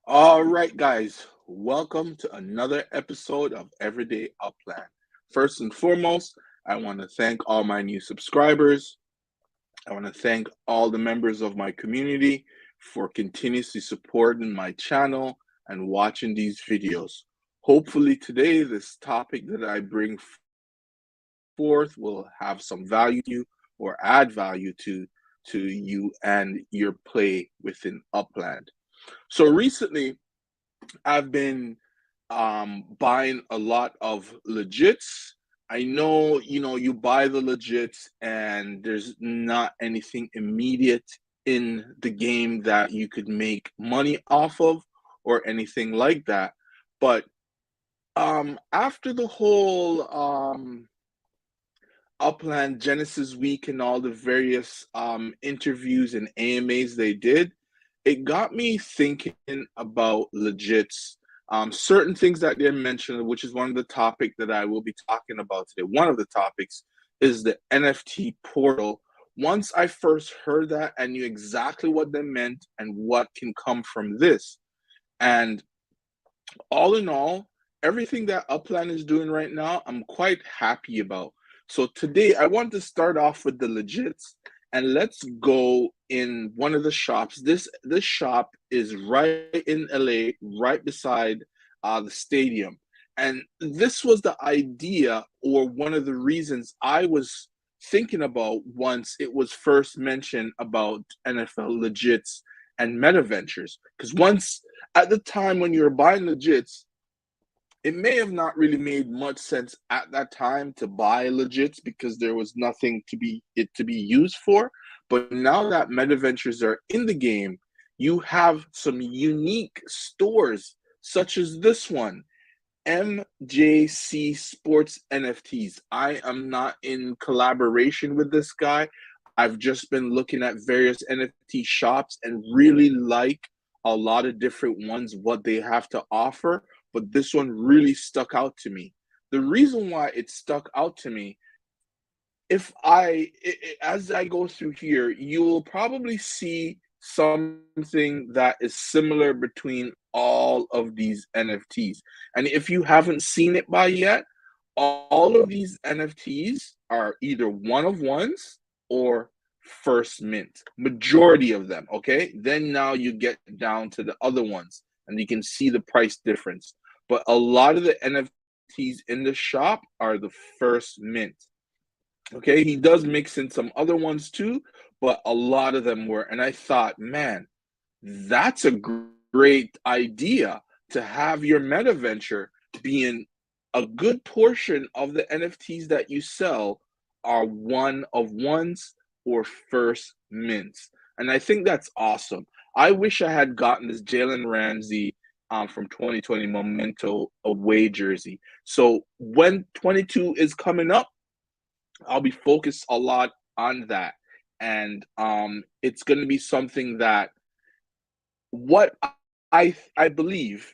All right, guys, welcome to another episode of Everyday Upland. First and foremost, I want to thank all my new subscribers. I want to thank all the members of my community for continuously supporting my channel and watching these videos. Hopefully, today, this topic that I bring forth will have some value to you or add value to you and your play within Upland. So recently, I've been buying a lot of legits. I know, you buy the legits and there's not anything immediate in the game that you could make money off of or anything like that. But after the whole Upland Genesis Week and all the various interviews and AMAs they did, it got me thinking about legits. Certain things that they mentioned, which is one of the topic that I will be talking about today. One of the topics is the NFT portal. Once I first heard that, I knew exactly what they meant and what can come from this. And all in all, everything that Upland is doing right now, I'm quite happy about. So today I want to start off with the legits and let's go in one of the shops. This shop is right in LA, right beside the stadium. And this was the idea or one of the reasons I was thinking about once it was first mentioned about NFL legits and meta ventures. Because once at the time when you were buying legits, it may have not really made much sense at that time to buy legits because there was nothing to be used for. But now that meta ventures are in the game, you have some unique stores such as this one, MJC Sports NFTs. I am not in collaboration with this guy. I've just been looking at various NFT shops and really like a lot of different ones, what they have to offer. But this one really stuck out to me. The reason why it stuck out to me, if as I go through here, you will probably see something that is similar between all of these NFTs. And if you haven't seen it by yet, all of these NFTs are either one of ones or first mint. Majority of them, okay? Then now you get down to the other ones and you can see the price difference. But a lot of the NFTs in the shop are the first mint. Okay, he does mix in some other ones too, but a lot of them were. And I thought, man, that's a great idea to have your meta venture being a good portion of the NFTs that you sell are one of ones or first mints. And I think that's awesome. I wish I had gotten this Jalen Ramsey from 2020 Memento away jersey. So when 22 is coming up, I'll be focused a lot on that. And it's going to be something that what I believe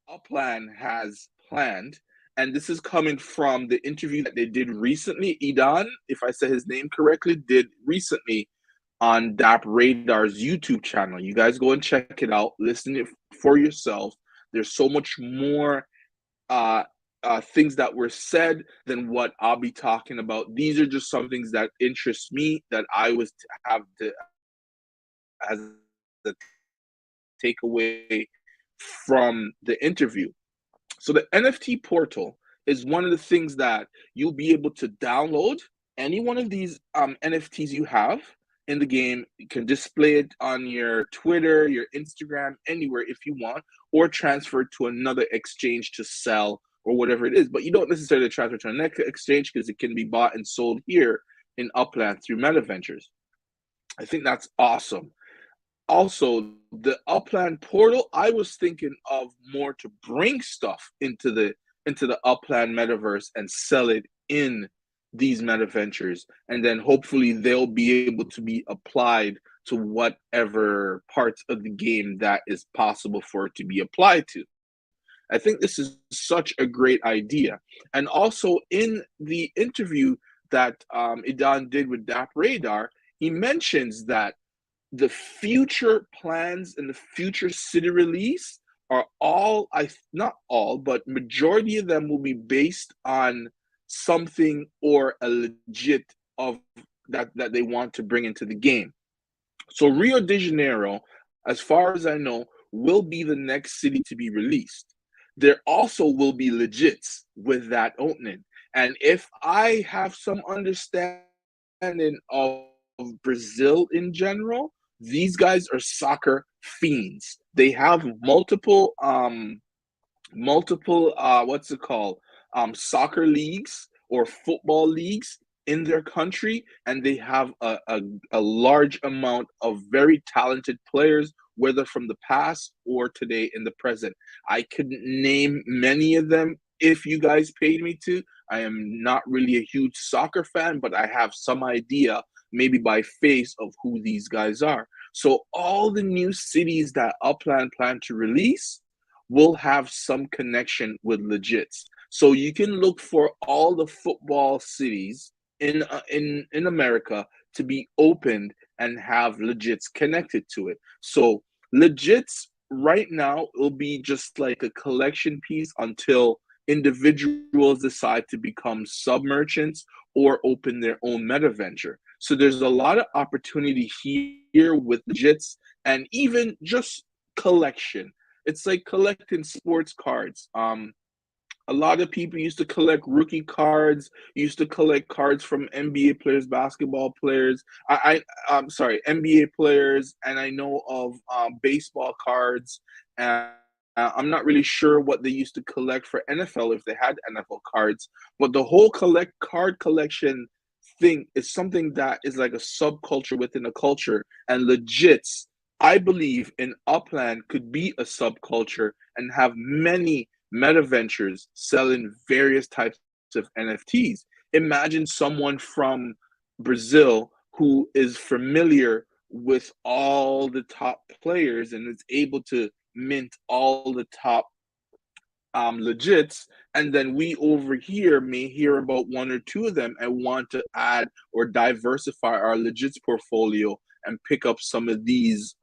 Upland has planned, and this is coming from the interview that they did recently. Idan, if I said his name correctly, did recently on DappRadar's YouTube channel. You guys go and check it out, listen it for yourself. There's so much more uh, things that were said than what I'll be talking about. These are just some things that interest me that I was to have to as a takeaway from the interview. So the NFT portal is one of the things that you'll be able to download any one of these NFTs you have in the game. You can display it on your Twitter, your Instagram, anywhere if you want, or transfer it to another exchange to sell or whatever it is. But you don't necessarily transfer to a next exchange because it can be bought and sold here in Upland through Meta Ventures. I think that's awesome. Also, the Upland portal, I was thinking of more to bring stuff into the Upland metaverse and sell it in these meta ventures, and then hopefully they'll be able to be applied to whatever parts of the game that is possible for it to be applied to. I think this is such a great idea. And also in the interview that Idan did with DappRadar, he mentions that the future plans and the future city release are all, I not all, but majority of them will be based on something or a legit of that they want to bring into the game. So Rio de Janeiro, as far as I know, will be the next city to be released. There also will be legits with that opening. And if I have some understanding of Brazil in general, these guys are soccer fiends. They have multiple what's it called, soccer leagues or football leagues in their country, and they have a large amount of very talented players, whether from the past or today in the present. I couldn't name many of them if you guys paid me to. I am not really a huge soccer fan, but I have some idea, maybe by face, of who these guys are. So all the new cities that Upland plan to release will have some connection with legits. So you can look for all the football cities in America to be opened and have legits connected to it. So legits right now will be just like a collection piece until individuals decide to become sub merchants or open their own meta venture. So there's a lot of opportunity here with legits and even just collection. It's like collecting sports cards. A lot of people used to collect rookie cards, used to collect cards from NBA players, basketball players. I'm sorry, NBA players, and I know of baseball cards. And I'm not really sure what they used to collect for NFL if they had NFL cards, but the whole collect card collection thing is something that is like a subculture within a culture, and legits, I believe in Upland could be a subculture and have many meta ventures selling various types of NFTs. Imagine someone from Brazil who is familiar with all the top players and is able to mint all the top legits, and then we over here may hear about one or two of them and want to add or diversify our legits portfolio and pick up some of these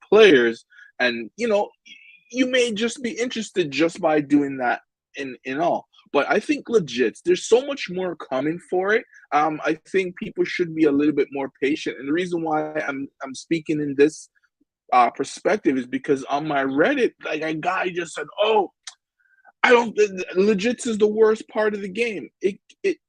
players. And you may just be interested just by doing that in all. But I think legits, there's so much more coming for it. I think people should be a little bit more patient, and the reason why I'm speaking in this perspective is because on my Reddit, like, a guy just said, "Oh, I don't. Legits is the worst part of the game." It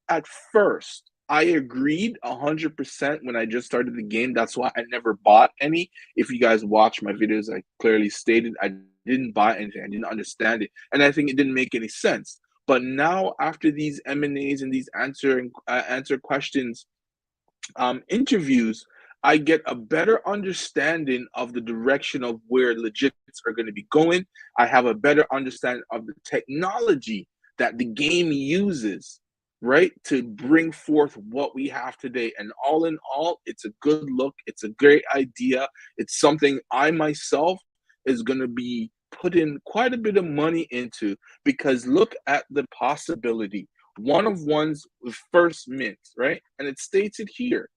at first I agreed 100% when I just started the game. That's why I never bought any. If you guys watch my videos, I clearly stated I didn't buy anything. I didn't understand it, and I think it didn't make any sense. But now, after these M&As and these answer questions interviews, I get a better understanding of the direction of where legits are going to be going. I have a better understanding of the technology that the game uses, right, to bring forth what we have today. And all in all, it's a good look. It's a great idea. It's something I myself is going to be putting quite a bit of money into, because look at the possibility. One of one's first mint, right? And it states it here.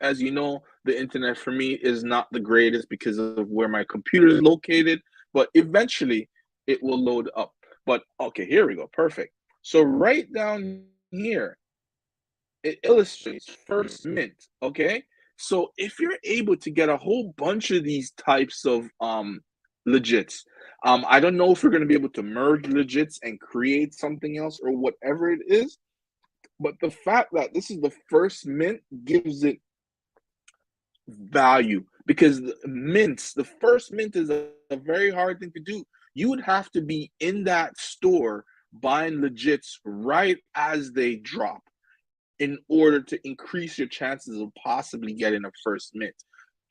As you know, the internet for me is not the greatest because of where my computer is located, but eventually it will load up. But okay, here we go. Perfect. So right down here, it illustrates first mint. Okay. So if you're able to get a whole bunch of these types of legits, I don't know if we're going to be able to merge legits and create something else or whatever it is, but the fact that this is the first mint gives it value, because the first mint is a very hard thing to do. You would have to be in that store buying legits right as they drop in order to increase your chances of possibly getting a first mint.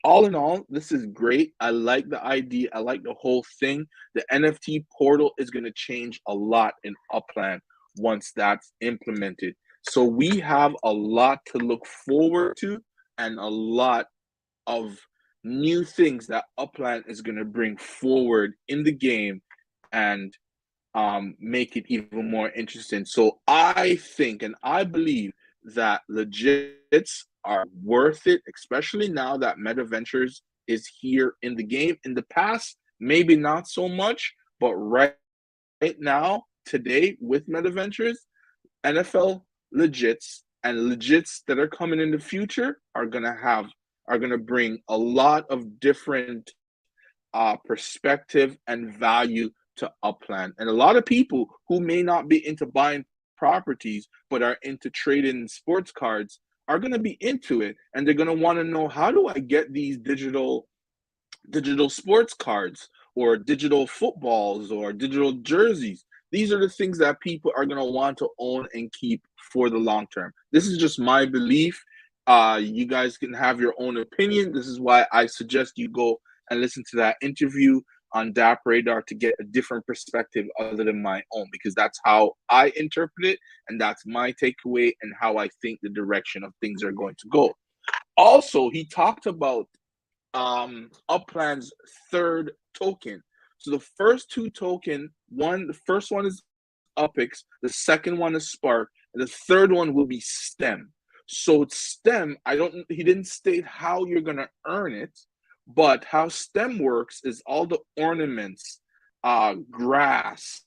All in all, this is great. I like the idea. I like the whole thing. The NFT portal is going to change a lot in Upland once that's implemented. So we have a lot to look forward to and a lot of new things that Upland is going to bring forward in the game and make it even more interesting. So I think and I believe that legits are worth it, especially now that Meta Ventures is here in the game. In the past, maybe not so much, but right now, today, with Meta Ventures, NFL legits and legits that are coming in the future are gonna bring a lot of different perspective and value to upland. And a lot of people who may not be into buying properties but are into trading sports cards are going to be into it, and they're going to want to know, how do I get these digital sports cards or digital footballs or digital jerseys? These are the things that people are going to want to own and keep for the long term. This is just my belief. You guys can have your own opinion. This is why I suggest you go and listen to that interview on DappRadar to get a different perspective other than my own, because that's how I interpret it, and that's my takeaway and how I think the direction of things are going to go. Also, he talked about Upland's third token. So the first two the first one is Upix, the second one is Spark, and the third one will be STEM. So STEM, he didn't state how you're gonna earn it, but how STEM works is all the ornaments, grass,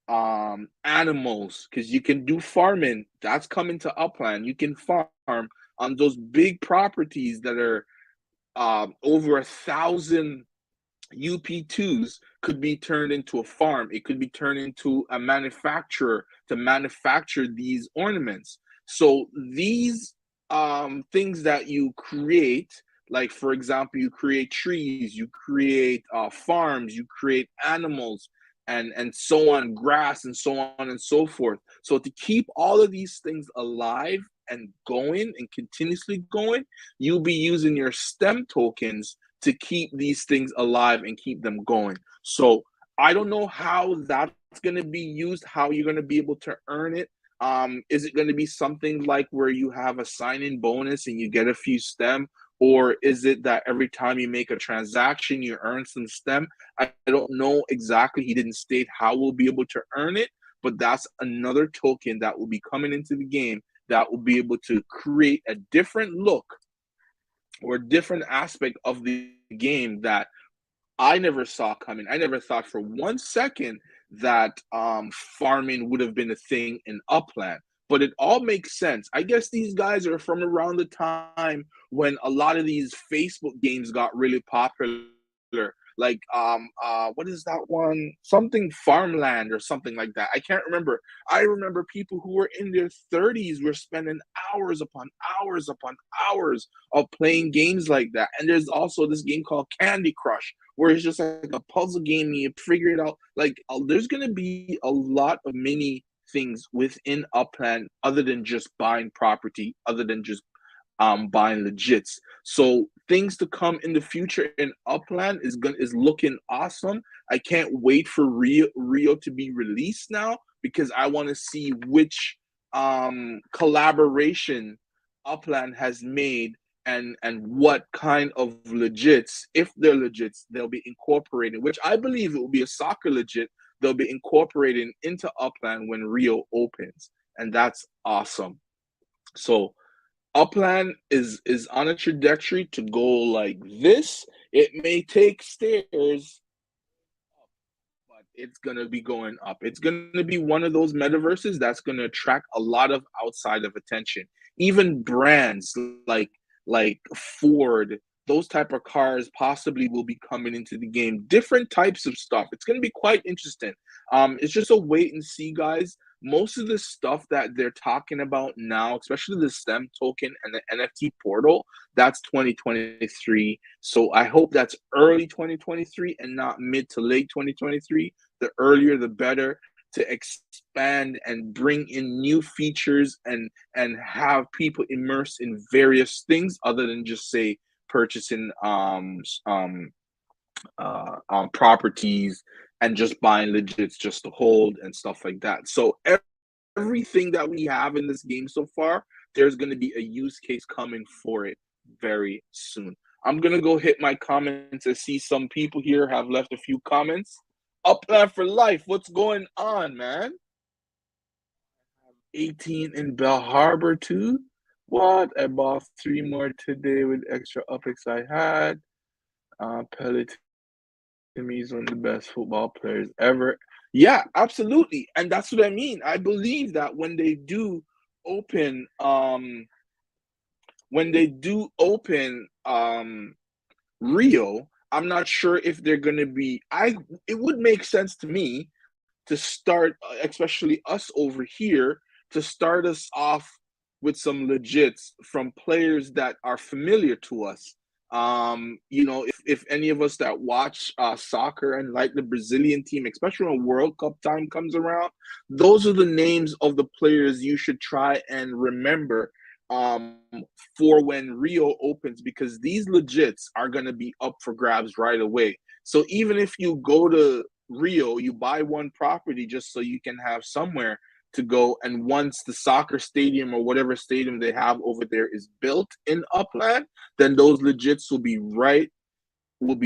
animals, because you can do farming. That's coming to Upland. You can farm on those big properties that are over 1,000 UP2s could be turned into a farm. It could be turned into a manufacturer to manufacture these ornaments. So these things that you create, like for example, you create trees, you create farms, you create animals, and so on, grass, and so on and so forth. So to keep all of these things alive and going and continuously going, you'll be using your STEM tokens to keep these things alive and keep them going. So I don't know how that's going to be used, how you're going to be able to earn it. Is it going to be something like where you have a sign-in bonus and you get a few STEM? Or is it that every time you make a transaction, you earn some STEM? I don't know exactly. He didn't state how we'll be able to earn it, but that's another token that will be coming into the game that will be able to create a different look or a different aspect of the game that I never saw coming. I never thought for 1 second that farming would have been a thing in Upland. But it all makes sense. I guess these guys are from around the time when a lot of these Facebook games got really popular. Like what is that one? Something Farmland or something like that. I can't remember. I remember people who were in their 30s were spending hours upon hours upon hours of playing games like that. And there's also this game called Candy Crush, where it's just like a puzzle game and you figure it out. Like there's gonna be a lot of mini things within Upland other than just buying property, other than just buying legits. So things to come in the future in Upland is looking awesome. I can't wait for Rio to be released now, because I want to see which collaboration Upland has made, and what kind of legits, if they're legits, they'll be incorporated, which I believe it will be a soccer legit they'll be incorporating into Upland when Rio opens. And that's awesome. So Upland is on a trajectory to go like this. It may take stairs, but it's gonna be going up. It's gonna be one of those metaverses that's gonna attract a lot of outside of attention. Even brands like Ford, those type of cars possibly will be coming into the game. Different types of stuff. It's gonna be quite interesting. It's just a wait and see, guys. Most of the stuff that they're talking about now, especially the STEM token and the NFT portal, that's 2023. So I hope that's early 2023 and not mid to late 2023. The earlier, the better, to expand and bring in new features and have people immersed in various things other than just say purchasing properties and just buying legits just to hold and stuff like that. So everything that we have in this game so far, there's going to be a use case coming for it very soon. I'm going to go hit my comments to see some people here have left a few comments. Upland for life. What's going on, man? 18 in Bell Harbor too. What? I bought 3 more today with extra upix I had. Pellet He's one of the best football players ever. Yeah, absolutely. And that's what I mean. I believe that open, um, when they do open Rio, I'm not sure if they're gonna be. It would make sense to me to start, especially us over here, to start us off with some legits from players that are familiar to us. If any of us that watch soccer and like the Brazilian team, especially when World Cup time comes around, those are the names of the players you should try and remember um, for when Rio opens, because these legits are going to be up for grabs right away. So even if you go to Rio, you buy one property just so you can have somewhere to go. And once the soccer stadium or whatever stadium they have over there is built in Upland, then those legits will be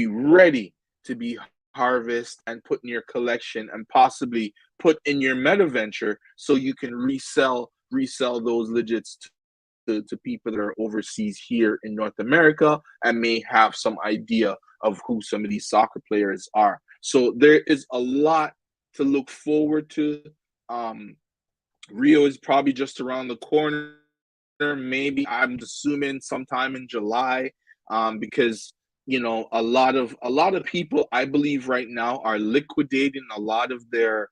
ready to be harvest and put in your collection and possibly put in your meta venture so you can resell those legits to people that are overseas here in North America and may have some idea of who some of these soccer players are. So there is a lot to look forward to. Um, Rio is probably just around the corner. Maybe I'm assuming sometime in July, because a lot of people, I believe, right now are liquidating a lot of their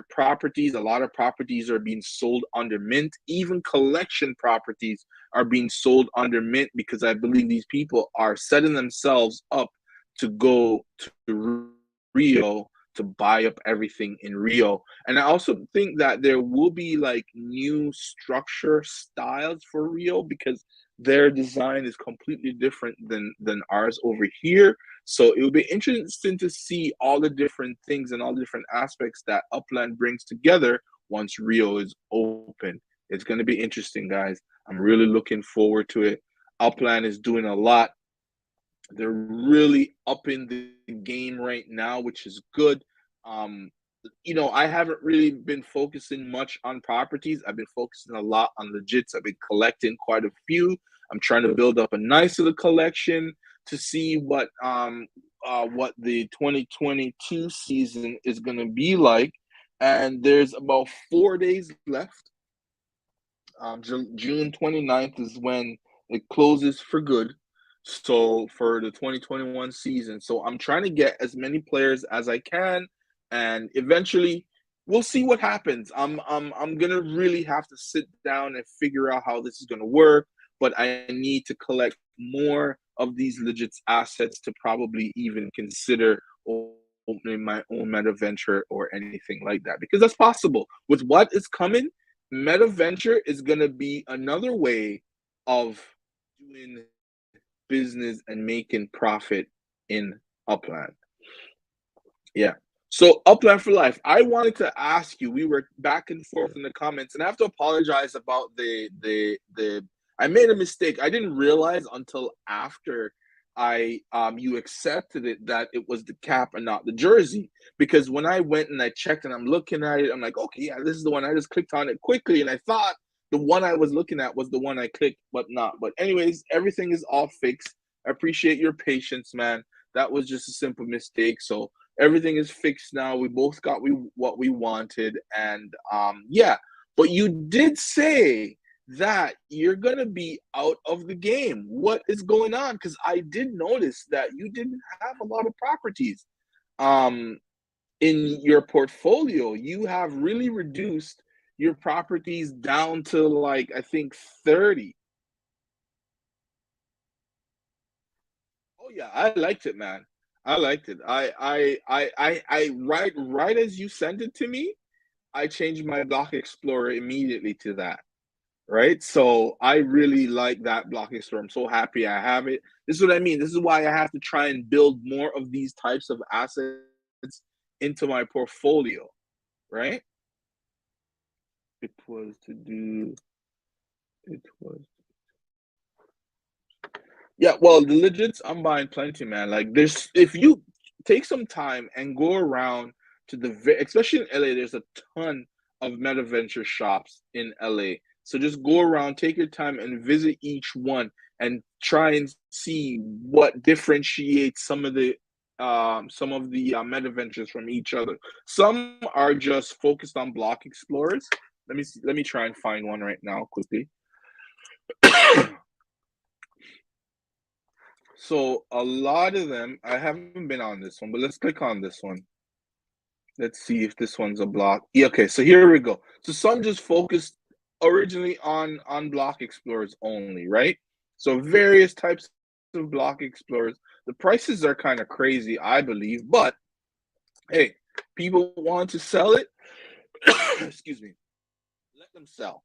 properties. A lot of properties are being sold under mint. Even collection properties are being sold under mint because I believe these people are setting themselves up to go to Rio to buy up everything in Rio. And I also think that there will be like new structure styles for Rio because their design is completely different than ours over here. So it will be interesting to see all the different things and all the different aspects that Upland brings together once Rio is open. It's going to be interesting, guys. I'm really looking forward to it. Upland is doing a lot. They're really up in the game right now, which is good. Um, I haven't really been focusing much on properties. I've been focusing a lot on legits. I've been collecting quite a few. I'm trying to build up a nice little collection to see what the 2022 season is going to be like. And there's about 4 days left. June 29th is when it closes for good. So for the 2021 season. So I'm trying to get as many players as I can, and eventually we'll see what happens. I'm gonna really have to sit down and figure out how this is gonna work, but I need to collect more of these legit assets to probably even consider opening my own meta venture or anything like that, because that's possible. With what is coming, meta venture is going to be another way of doing business and making profit in Upland. Yeah. So Upland for life. I wanted to ask you. We were back and forth in the comments, and I have to apologize about the. I made a mistake. I didn't realize until after I you accepted it that it was the cap and not the jersey. Because when I went and I checked and I'm looking at it, I'm like, okay, yeah, this is the one. I just clicked on it quickly, and I thought the one I was looking at was the one I clicked, but not. But anyways, everything is all fixed. I appreciate your patience, man. That was just a simple mistake. So everything is fixed now. We both got what we wanted, and yeah. But you did say that you're gonna be out of the game. What is going on? Because I did notice that you didn't have a lot of properties um in your portfolio. You have really reduced your properties down to, like, I think 30. Oh yeah, I liked it, man. I liked it. I right as you sent it to me, I changed my Block Explorer immediately to that. Right? So I really like that Block Explorer. I'm so happy I have it. This is what I mean. This is why I have to try and build more of these types of assets into my portfolio. Right? It was to do. It was. Yeah, well, the legits, I'm buying plenty, man. Like, there's if you take some time and go around to especially in LA, there's a ton of meta venture shops in LA. So just go around, take your time, and visit each one, and try and see what differentiates some of the some of the meta ventures from each other. Some are just focused on block explorers. Let me see, let me try and find one right now quickly. So a lot of them, I haven't been on this one, but let's click on this one. Let's see if this one's a block. Yeah, okay, so here we go. So some just focused originally on block explorers only, right? So various types of block explorers. The prices are kind of crazy, I believe, but hey, people want to sell it. Excuse me. Let them sell.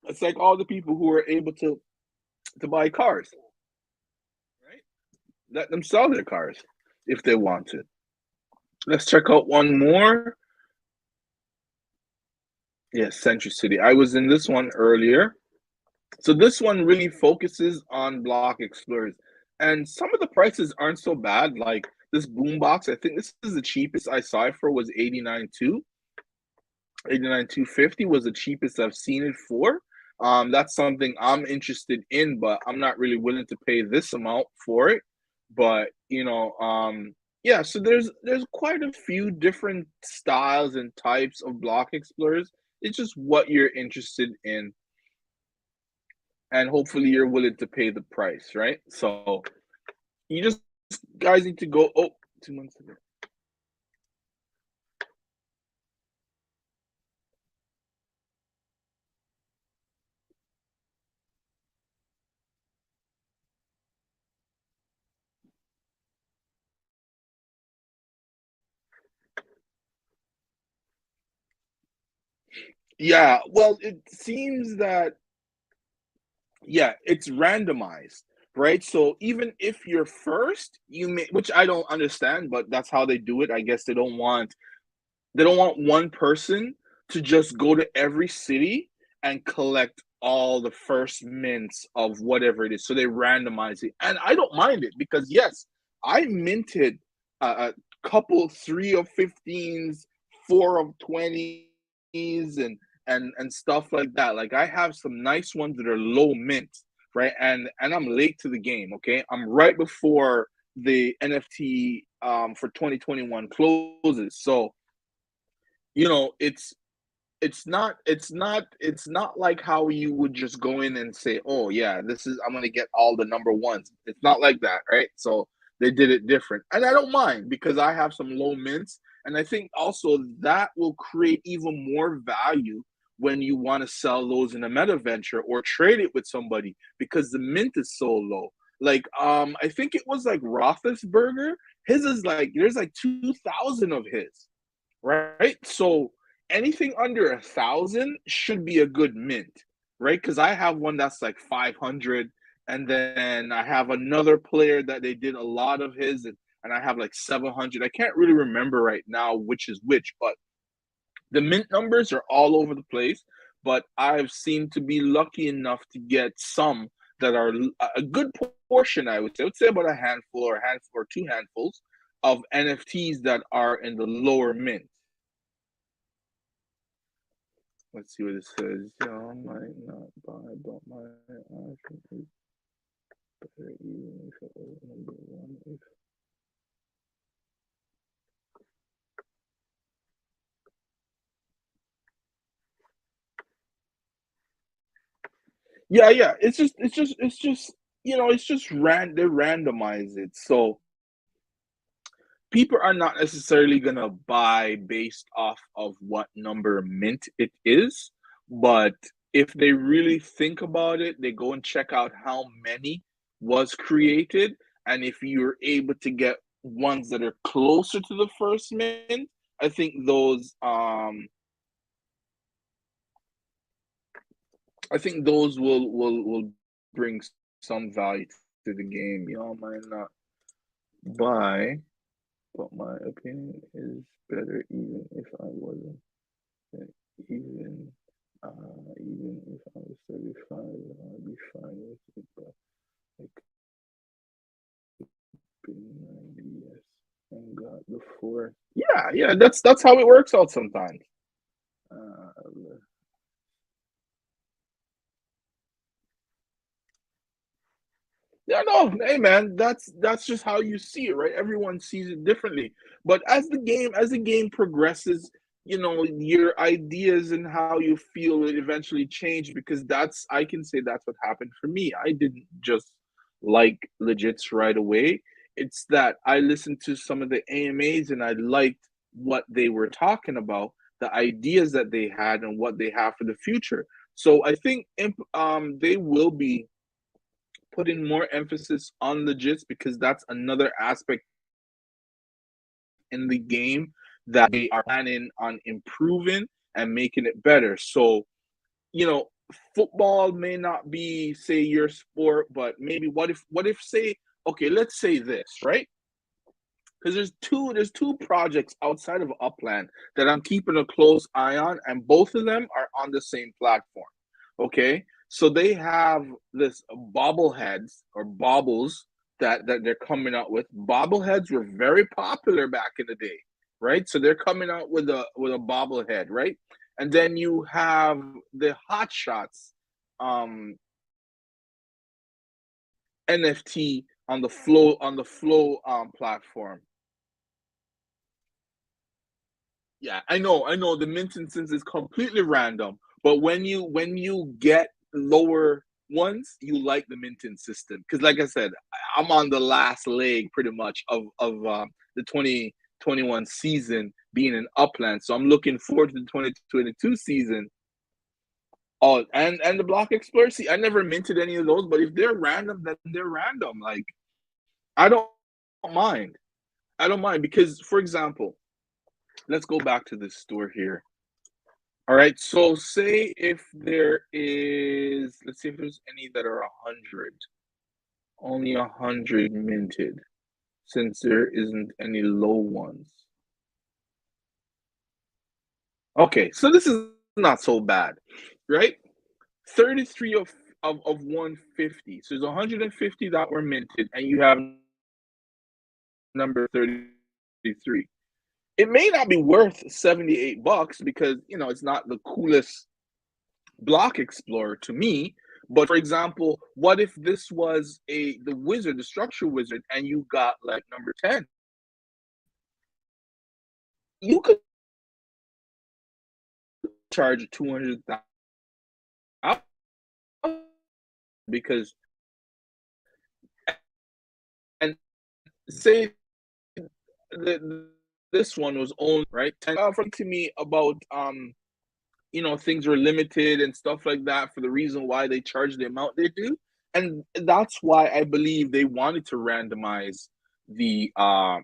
It's like all the people who are able to buy cars, right? Let them sell their cars if they want to. Let's check out one more. Yes, Century City. I was in this one earlier. So this one really focuses on block explorers. And some of the prices aren't so bad. Like this boombox, I think this is the cheapest I saw it for was 89.2. 89,250 was the cheapest I've seen it for. That's something I'm interested in, but I'm not really willing to pay this amount for it. But yeah, so there's quite a few different styles and types of block explorers. It's just what you're interested in, and hopefully you're willing to pay the price, right? So you just guys need to go. Oh, 2 months ago. Yeah, well, it seems that yeah, it's randomized, right? So even if you're first, you may, which I don't understand, but that's how they do it. I guess they don't want one person to just go to every city and collect all the first mints of whatever it is. So they randomize it. And I don't mind it because, yes, I minted a couple, three of 15s, four of 20s, and stuff like that. Like I have some nice ones that are low mint, right? And I'm late to the game, okay? I'm right before the NFT for 2021 closes. So it's not like how you would just go in and say, oh yeah, this is I'm gonna get all the number ones. It's not like that, right? So they did it different, and I don't mind because I have some low mints, and I think also that will create even more value when you want to sell those in a meta venture or trade it with somebody because the mint is so low. Like I think it was like Roethlisberger, his is like there's like 2,000 of his, right? So anything under 1,000 should be a good mint, right? Because I have one that's like 500, and then I have another player that they did a lot of his, and I have like 700. I can't really remember right now which is which, but the mint numbers are all over the place. But I've seemed to be lucky enough to get some that are a good portion. I would say about a handful or two handfuls of NFTs that are in the lower mint. Let's see what it says. Y'all might not buy, but my option is better even if it was number one. Yeah, yeah. They randomize it. So people are not necessarily gonna buy based off of what number mint it is, but if they really think about it, they go and check out how many was created, and if you're able to get ones that are closer to the first mint, I think those will bring some value to the game. Y'all might not buy, but my opinion is better even if I wasn't. Even even if I was 35, I'd be fine with it. But I could be 90, yes, and got before. Yeah, yeah, that's how it works out sometimes. Uh, Yeah, no, hey man, that's just how you see it, right? Everyone sees it differently. But as the game progresses, your ideas and how you feel will eventually change, because that's I can say that's what happened for me. I didn't just like legits right away. It's that I listened to some of the AMAs and I liked what they were talking about, the ideas that they had and what they have for the future. So I think they will be putting more emphasis on legits, because that's another aspect in the game that they are planning on improving and making it better. So, you know, football may not be, say, your sport, but maybe what if say, okay, let's say this, right? Because there's two projects outside of Upland that I'm keeping a close eye on, and both of them are on the same platform. Okay, so they have this bobbleheads or baubles that they're coming out with. Bobbleheads were very popular back in the day, right? So they're coming out with a bobblehead, right? And then you have the Hot Shots NFT on the flow platform. Yeah, I know. The mint instance is completely random, but when you get lower ones, you like the minting system because, like I said, I'm on the last leg pretty much of the 2021 season being in Upland, so I'm looking forward to the 2022 season. Oh, and the Block Explorer. See, I never minted any of those, but if they're random, then they're random. Like I don't mind. I don't mind because, for example, let's go back to this store here. All right. So say if there is, let's see if there's any that are 100, only 100 minted, since there isn't any low ones. Okay, so this is not so bad, right? 33 of 150. So there's 150 that were minted, and you have number 33. It may not be worth $78 because it's not the coolest block explorer to me. But for example, what if this was the wizard, the structure wizard, and you got like number 10? You could charge 200,000 because, and say this one was only right 10 to me about things were limited and stuff like that for the reason why they charge the amount they do. And that's why I believe they wanted to randomize the uh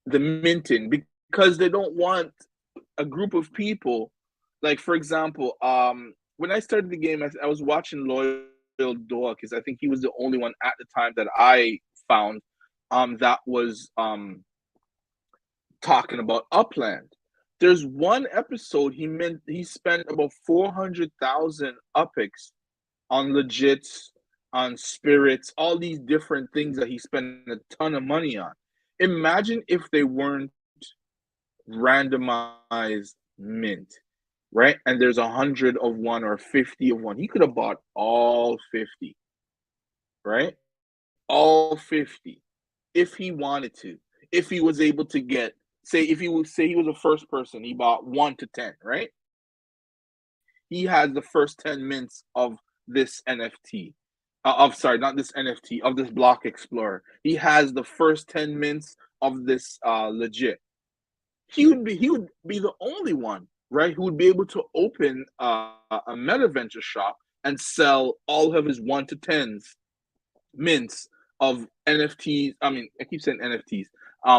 the minting, because they don't want a group of people, like for example, when I started the game, I was watching Loyal Doa because I think he was the only one at the time that I found that was talking about Upland. There's one episode he spent about 400,000 upics on legits, on spirits, all these different things that he spent a ton of money on. Imagine if they weren't randomized mint, right? And there's 100 of one or 50 of one. He could have bought all 50, right? All 50 if he wanted to. If he was able to get, say, if he would say he was the first person, he bought 1 to 10, right? He has the first 10 mints of this NFT. Of sorry, not this NFT, of this block explorer. He has the first 10 mints of this legit. He would be the only one, right, who would be able to open a meta venture shop and sell all of his 1 to 10s mints of NFTs. I mean, I keep saying NFTs,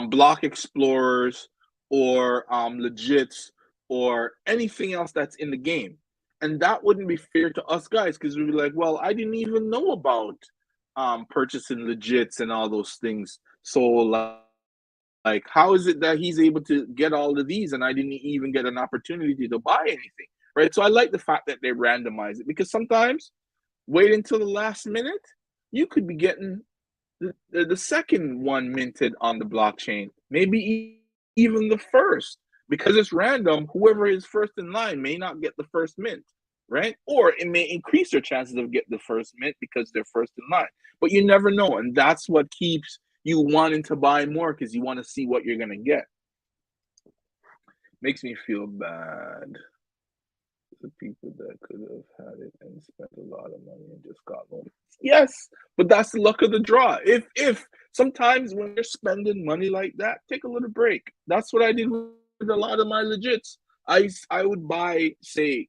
block explorers or legits or anything else that's in the game. And that wouldn't be fair to us guys because we'd be like, well, I didn't even know about purchasing legits and all those things. So like, how is it that he's able to get all of these and I didn't even get an opportunity to buy anything? Right. So I like the fact that they randomize it, because sometimes wait until the last minute, you could be getting the second one minted on the blockchain, maybe even the first, because it's random. Whoever is first in line may not get the first mint. right? Or it may increase their chances of getting the first mint because they're first in line. But you never know, and that's what keeps you wanting to buy more because you want to see what you're gonna get. Makes me feel bad. The people that could have had it and spent a lot of money and just got loans. Yes, but that's the luck of the draw. If sometimes when you're spending money like that, take a little break. That's what I did with a lot of my legits. I would buy, say,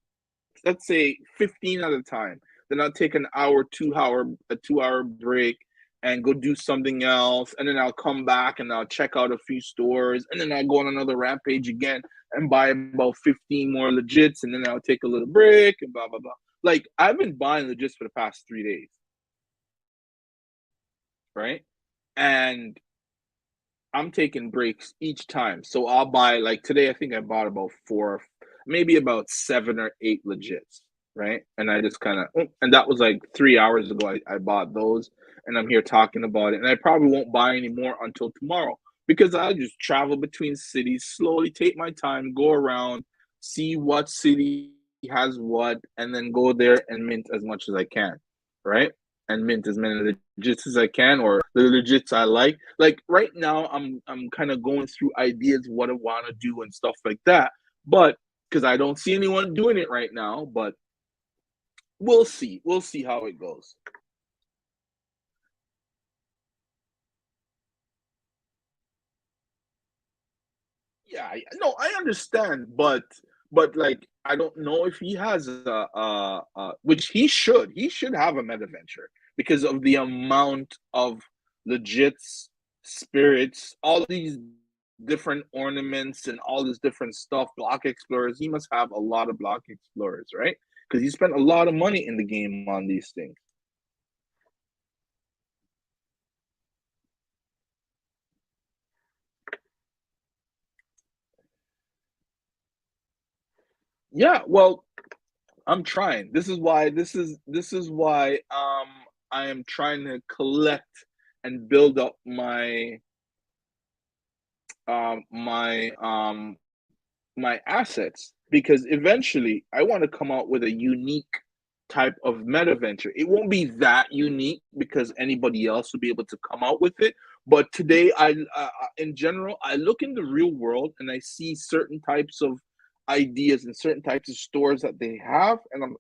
let's say 15 at a time. Then I'll take an hour, 2 hour, a 2 hour break and go do something else. And then I'll come back and I'll check out a few stores. And then I'll go on another rampage again and buy about 15 more legits. And then I'll take a little break and blah, blah, blah. Like I've been buying legits for the past 3 days, right? And I'm taking breaks each time. So I'll buy, like today, I think I bought about four, maybe about 7 or 8 legits, right? And I just kind of, and that was like 3 hours ago. I bought those and I'm here talking about it. And I probably won't buy any more until tomorrow because I just travel between cities, slowly take my time, go around, see what city has what, and then go there and mint as much as I can, right? And mint as many legits as I can, or the legits I like. Like right now, I'm kind of going through ideas what I want to do and stuff like that. But because I don't see anyone doing it right now, but we'll see. We'll see how it goes. Yeah, no, I understand, but like I don't know if he has which he should. He should have a meta venture because of the amount of legits, spirits, all these different ornaments and all this different stuff. Block explorers. He must have a lot of block explorers, right? Because he spent a lot of money in the game on these things. Yeah, well, I'm trying. This is why I am trying to collect and build up my my assets because eventually I want to come out with a unique type of meta venture. It won't be that unique because anybody else will be able to come out with it. But today, in general, I look in the real world and I see certain types of ideas and certain types of stores that they have, and I'm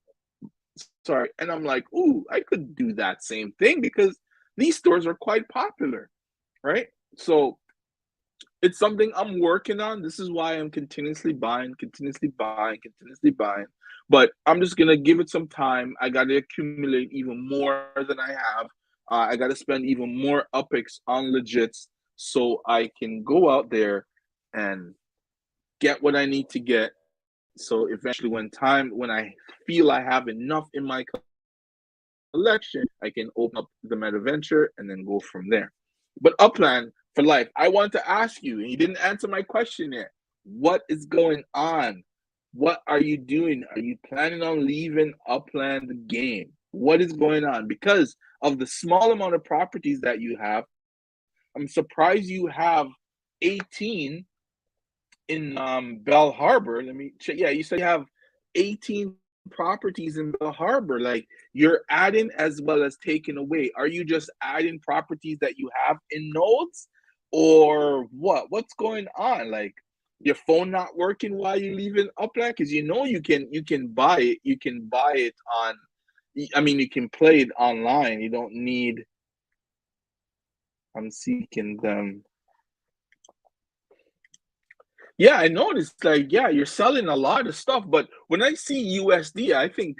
sorry, and I'm like, ooh, I could do that same thing because these stores are quite popular, right? So it's something I'm working on. This is why I'm continuously buying, continuously buying, continuously buying. But I'm just gonna give it some time. I gotta accumulate even more than I have. I gotta spend even more UPIX on legits so I can go out there and get what I need to get. So eventually, when I feel I have enough in my collection, I can open up the meta venture and then go from there. But Upland for life, I want to ask you, and you didn't answer my question yet. What is going on? What are you doing? Are you planning on leaving Upland the game? What is going on? Because of the small amount of properties that you have, I'm surprised you have 18 in Bell Harbor. Let me check. Yeah, you said you have 18 properties in Bell Harbor. Like you're adding as well as taking away. Are you just adding properties that you have in nodes, or what? What's going on? Like your phone not working while you leave it Upland? Because you can buy it. You can buy it on. I mean, you can play it online. You don't need. I'm seeking them. Yeah, I noticed. Like, yeah, you're selling a lot of stuff, but when I see USD, I think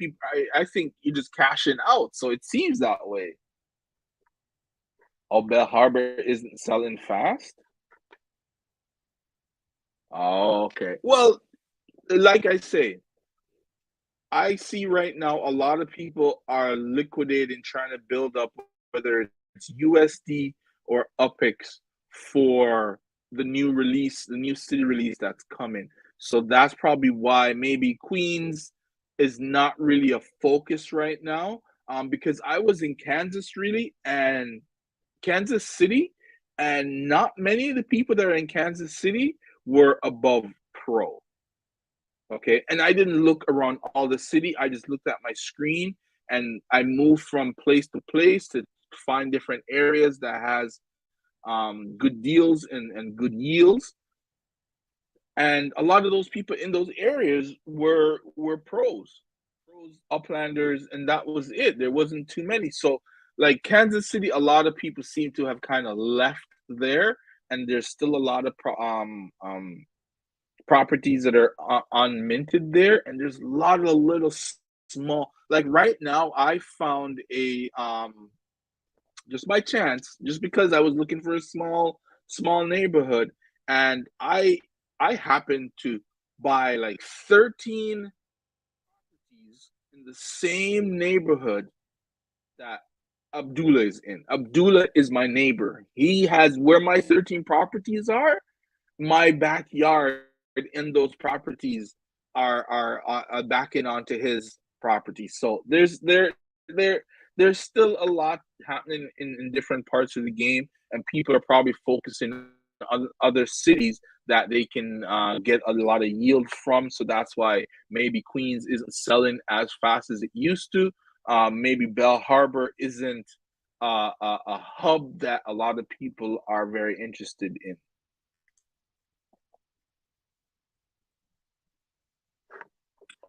I think you're just cashing out. So it seems that way. Albert Harbor isn't selling fast. Oh, okay. Well, like I say, I see right now a lot of people are liquidating, trying to build up, whether it's USD or UPIX for the new release, the new city release that's coming. So that's probably why maybe Queens is not really a focus right now. Because I was in Kansas really and Kansas City, and not many of the people that are in Kansas City were above pro. Okay, and I didn't look around all the city. I just looked at my screen, and I moved from place to place to find different areas that has good deals and good yields. And a lot of those people in those areas were pros, uplanders, and that was it. There wasn't too many. So like Kansas City, a lot of people seem to have kind of left there, and there's still a lot of properties that are unminted there, and there's a lot of little small. Like right now, I found a just by chance, just because I was looking for a small neighborhood, and I happened to buy like 13 properties in the same neighborhood that Abdullah is in. Abdullah is my neighbor. He has where my 13 properties are, my backyard in those properties are backing onto his property. So there there's still a lot happening in different parts of the game, and people are probably focusing on other cities that they can get a lot of yield from. So that's why maybe Queens isn't selling as fast as it used to. Maybe Bell Harbor isn't a hub that a lot of people are very interested in.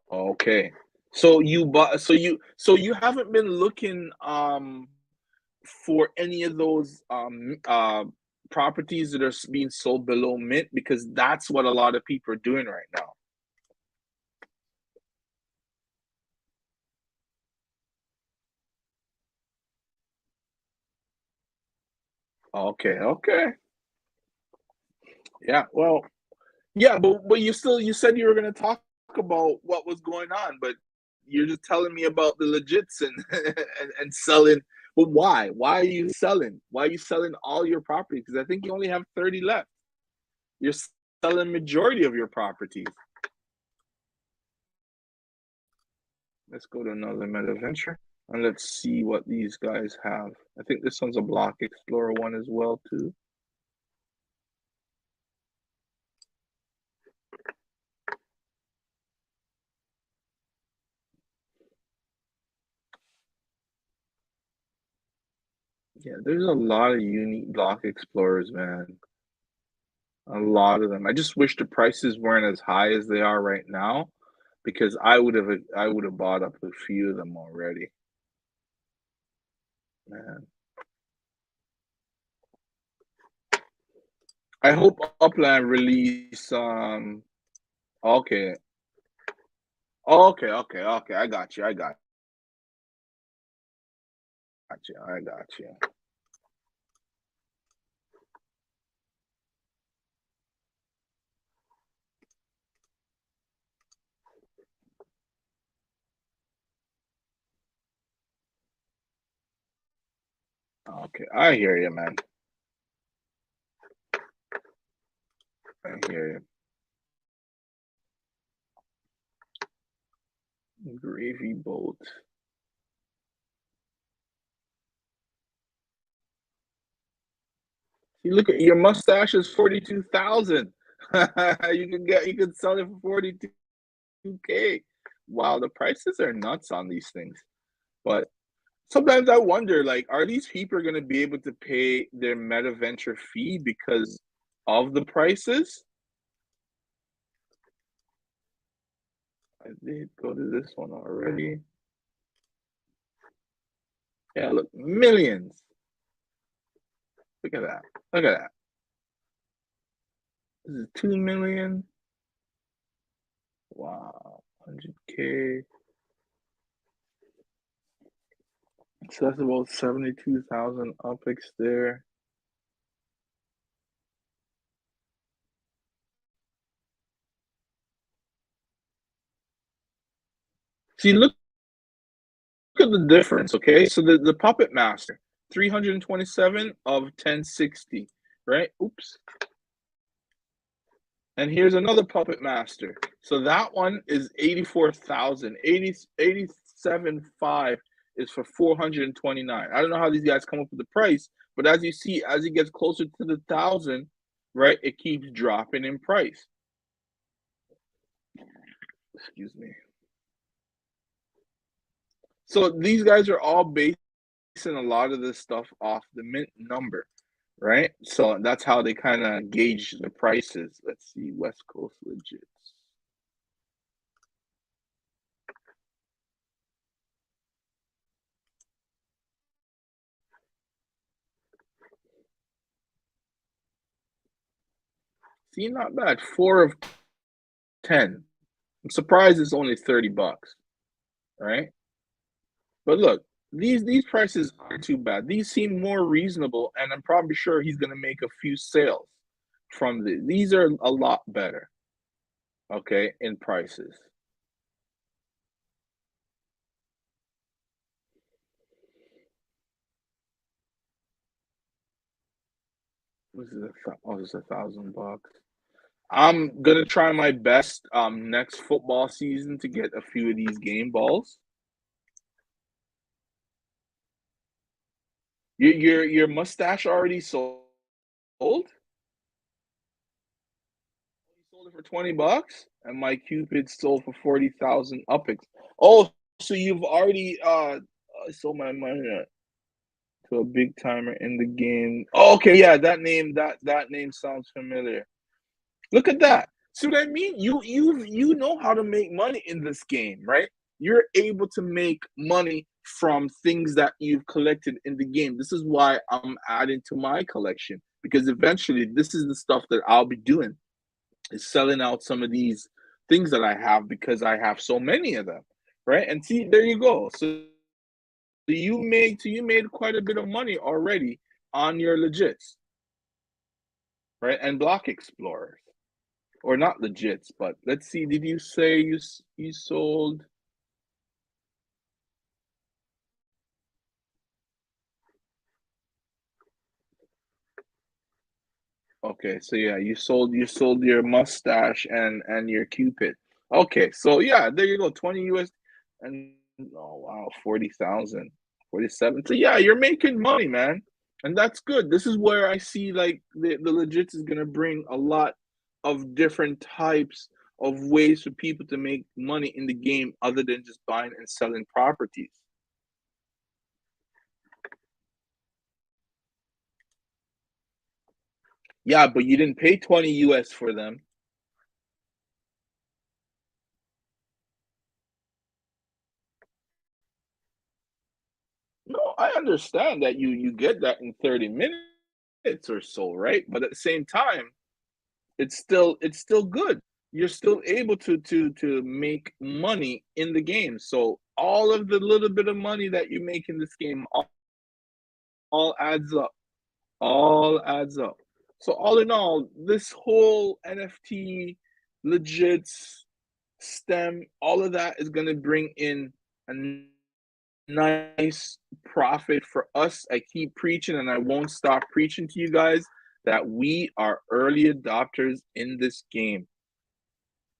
Okay. So you bought so you haven't been looking for any of those properties that are being sold below mint, because that's what a lot of people are doing right now. Okay, okay. Yeah, well, yeah, but you said you were gonna talk about what was going on, but you're just telling me about the legits and and selling. But why? Why are you selling? Why are you selling all your property? Because I think you only have 30 left. You're selling majority of your properties. Let's go to another meta venture and let's see what these guys have. I think this one's a block explorer one as well too. Yeah, there's a lot of unique block explorers, man. A lot of them. I just wish the prices weren't as high as they are right now, because I would have bought up a few of them already. Man. I hope Upland release okay. Okay. I got you. I got you. Okay. I hear you, man. I hear you. Gravy boat. You look at your mustache is 42,000. You can sell it for 42K. Wow, the prices are nuts on these things. But sometimes I wonder, like, are these people going to be able to pay their meta venture fee because of the prices? I did go to this one already. Yeah, look, millions. Look at that. Look at that. This is 2 million. Wow, 100K. So that's about 72,000 UPX there. See, look at the difference, okay? So the Puppet Master, 327 of 1060, right? Oops. And here's another Puppet Master. So that one is 84,000. 87.5 is for 429. I don't know how these guys come up with the price, but as you see, as it gets closer to the 1,000, right, it keeps dropping in price. Excuse me. So these guys are all basing a lot of this stuff off the mint number, right? So that's how they kind of gauge the prices. Let's see, West Coast legit. See, not bad. 4 of 10. I'm surprised it's only $30, right? But look, these prices aren't too bad. These seem more reasonable, and I'm probably sure he's gonna make a few sales from these are a lot better, okay, in prices. This is $1,000. I'm gonna try my best next football season to get a few of these game balls. Your mustache already sold? You sold it for $20, and my Cupid sold for 40,000 upix. Oh, so you've already sold my money to a big timer in the game. Oh, okay, yeah, that name sounds familiar. Look at that. See what I mean? You know how to make money in this game, right? You're able to make money from things that you've collected in the game. This is why I'm adding to my collection because eventually this is the stuff that I'll be doing is selling out some of these things that I have because I have so many of them, right? And see, there you go. So you made quite a bit of money already on your legits, right? And block explorers. Or not legits, but let's see. Did you say you sold? Okay, so yeah, you sold your mustache and your Cupid. Okay, so yeah, there you go, 20 US and oh wow, 40,000, 47. So yeah, you're making money, man. And that's good. This is where I see like the legits is gonna bring a lot of different types of ways for people to make money in the game other than just buying and selling properties. Yeah, but you didn't pay 20 US for them. No, I understand that you get that in 30 minutes or so, right? But at the same time, it's still good. You're still able to make money in the game. So all of the little bit of money that you make in this game all adds up. All adds up. So all in all, this whole NFT legits STEM, all of that is going to bring in a nice profit for us. I keep preaching and I won't stop preaching to you guys that we are early adopters in this game.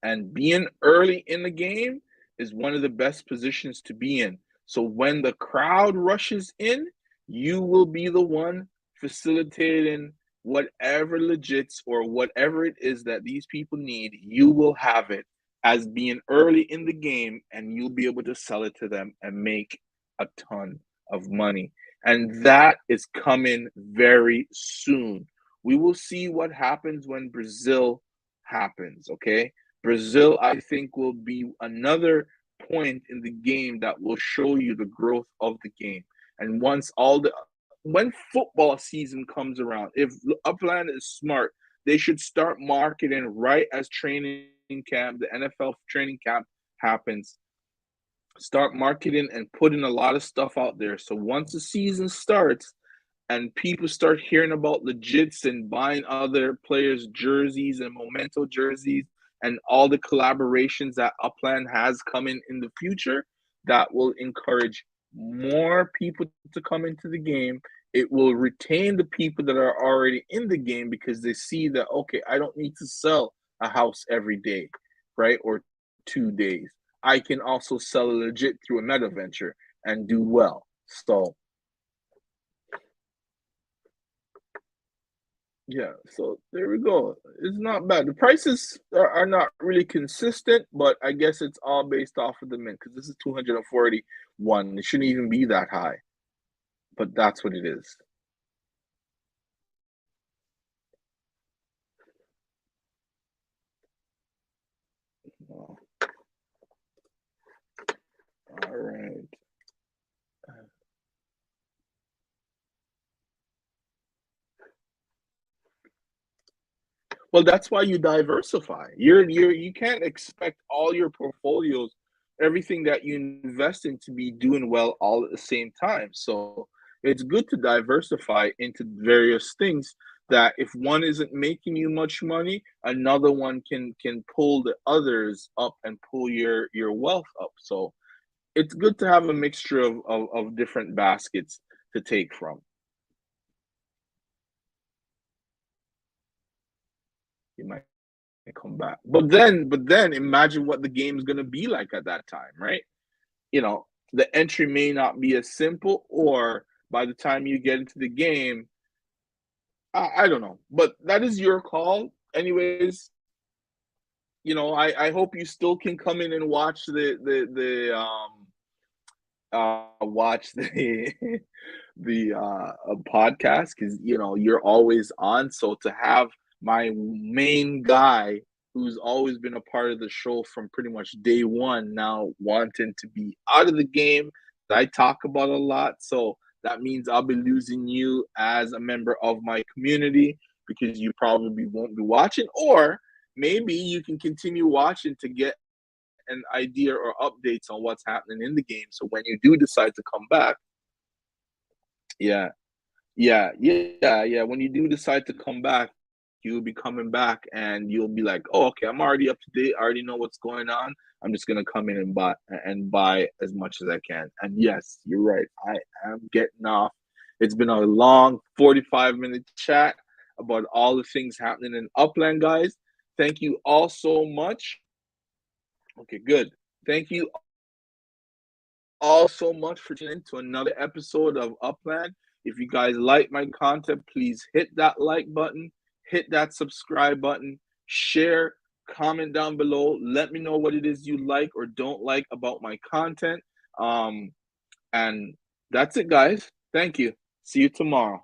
And being early in the game is one of the best positions to be in. So when the crowd rushes in, you will be the one facilitating whatever legits or whatever it is that these people need. You will have it as being early in the game, and you'll be able to sell it to them and make a ton of money. And that is coming very soon. We will see what happens when Brazil happens, okay? Brazil, I think, will be another point in the game that will show you the growth of the game. And when football season comes around, if Upland is smart, they should start marketing right as training camp, the NFL training camp happens. Start marketing and putting a lot of stuff out there. So once the season starts, and people start hearing about legits and buying other players' jerseys and memento jerseys and all the collaborations that Upland has coming in the future, that will encourage more people to come into the game. It will retain the people that are already in the game because they see that, okay, I don't need to sell a house every day, right? Or 2 days. I can also sell a legit through a meta venture and do well. So Yeah, so there we go. It's not bad. The prices are not really consistent, but I guess it's all based off of the mint because this is 241. It shouldn't even be that high, but that's what it is. Oh, all right. Well, that's why you diversify. You can't expect all your portfolios, everything that you invest in to be doing well all at the same time. So it's good to diversify into various things that if one isn't making you much money, another one can pull the others up and pull your wealth up. So it's good to have a mixture of different baskets to take from. You might come back. But then imagine what the game's gonna be like at that time, right? You know, the entry may not be as simple, or by the time you get into the game, I don't know. But that is your call. Anyways, I hope you still can come in and watch watch the podcast because you're always on. So to have my main guy who's always been a part of the show from pretty much day one now wanting to be out of the game that I talk about a lot. So that means I'll be losing you as a member of my community because you probably won't be watching, or maybe you can continue watching to get an idea or updates on what's happening in the game. So when you do decide to come back, yeah, yeah. When you do decide to come back, you'll be coming back and you'll be like, oh, okay, I'm already up to date. I already know what's going on. I'm just gonna come in and buy as much as I can. And yes, you're right. I am getting off. It's been a long 45-minute chat about all the things happening in Upland, guys. Thank you all so much. Okay, good. Thank you all so much for tuning in to another episode of Upland. If you guys like my content, please hit that like button, hit that subscribe button, share, comment down below. Let me know what it is you like or don't like about my content. And that's it, guys. Thank you. See you tomorrow.